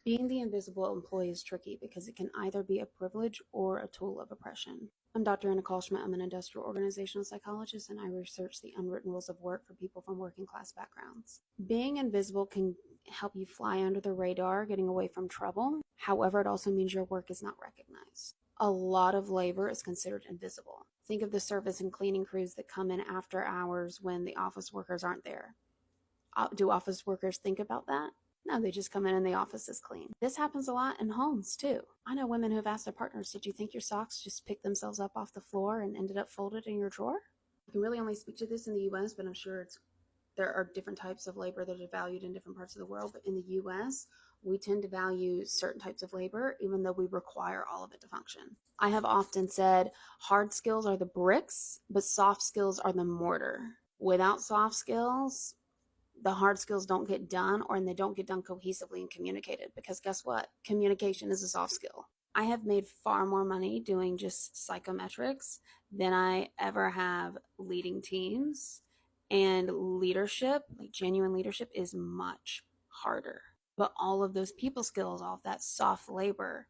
Being the invisible employee is tricky because it can either be a privilege or a tool of oppression. I'm Dr. Anna Schmidt. I'm an industrial organizational psychologist, and I research the unwritten rules of work for people from working class backgrounds. Being invisible can help you fly under the radar, getting away from trouble. However, it also means your work is not recognized. A lot of labor is considered invisible. Think of the service and cleaning crews that come in after hours when the office workers aren't there. Do office workers think about that? No, they just come in and the office is clean. This happens a lot in homes too. I know women who've asked their partners, did you think your socks just picked themselves up off the floor and ended up folded in your drawer? I can really only speak to this in the US, but I'm sure there are different types of labor that are valued in different parts of the world. But in the US, we tend to value certain types of labor, even though we require all of it to function. I have often said hard skills are the bricks, but soft skills are the mortar. Without soft skills, the hard skills don't get done, or they don't get done cohesively and communicated, because guess what? Communication is a soft skill. I have made far more money doing just psychometrics than I ever have leading teams, and leadership, like genuine leadership, is much harder. But all of those people skills, all of that soft labor,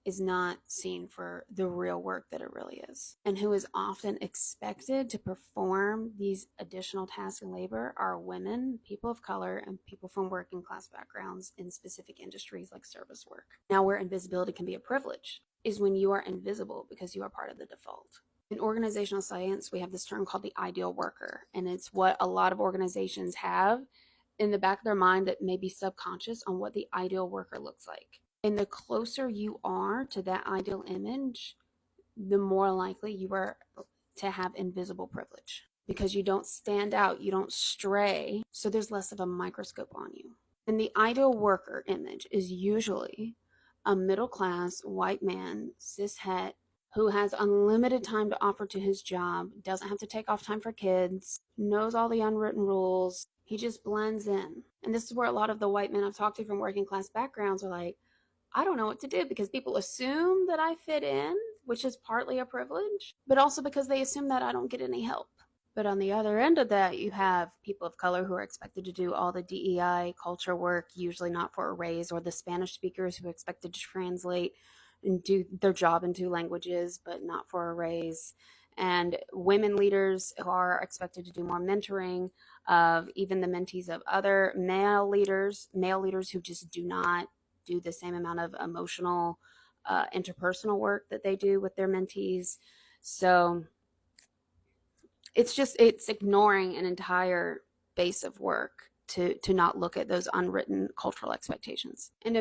is not seen for the real work that it really is. And who is often expected to perform these additional tasks and labor are women, people of color, and people from working class backgrounds in specific industries like service work. Now, where invisibility can be a privilege is when you are invisible because you are part of the default. In organizational science, we have this term called the ideal worker, and it's what a lot of organizations have in the back of their mind that may be subconscious on what the ideal worker looks like. And the closer you are to that ideal image, the more likely you are to have invisible privilege, because you don't stand out, you don't stray, so there's less of a microscope on you. And the ideal worker image is usually a middle class white man, cishet, who has unlimited time to offer to his job, doesn't have to take off time for kids, knows all the unwritten rules. He just blends in. And this is where a lot of the white men I've talked to from working class backgrounds are like, I don't know what to do, because people assume that I fit in, which is partly a privilege, but also because they assume that I don't get any help. But on the other end of that, you have people of color who are expected to do all the DEI culture work, usually not for a raise, or the Spanish speakers who are expected to translate and do their job in two languages, but not for a raise. And women leaders who are expected to do more mentoring of even the mentees of other male leaders who just do not do the same amount of emotional, interpersonal work that they do with their mentees. So it's ignoring an entire base of work to not look at those unwritten cultural expectations. And in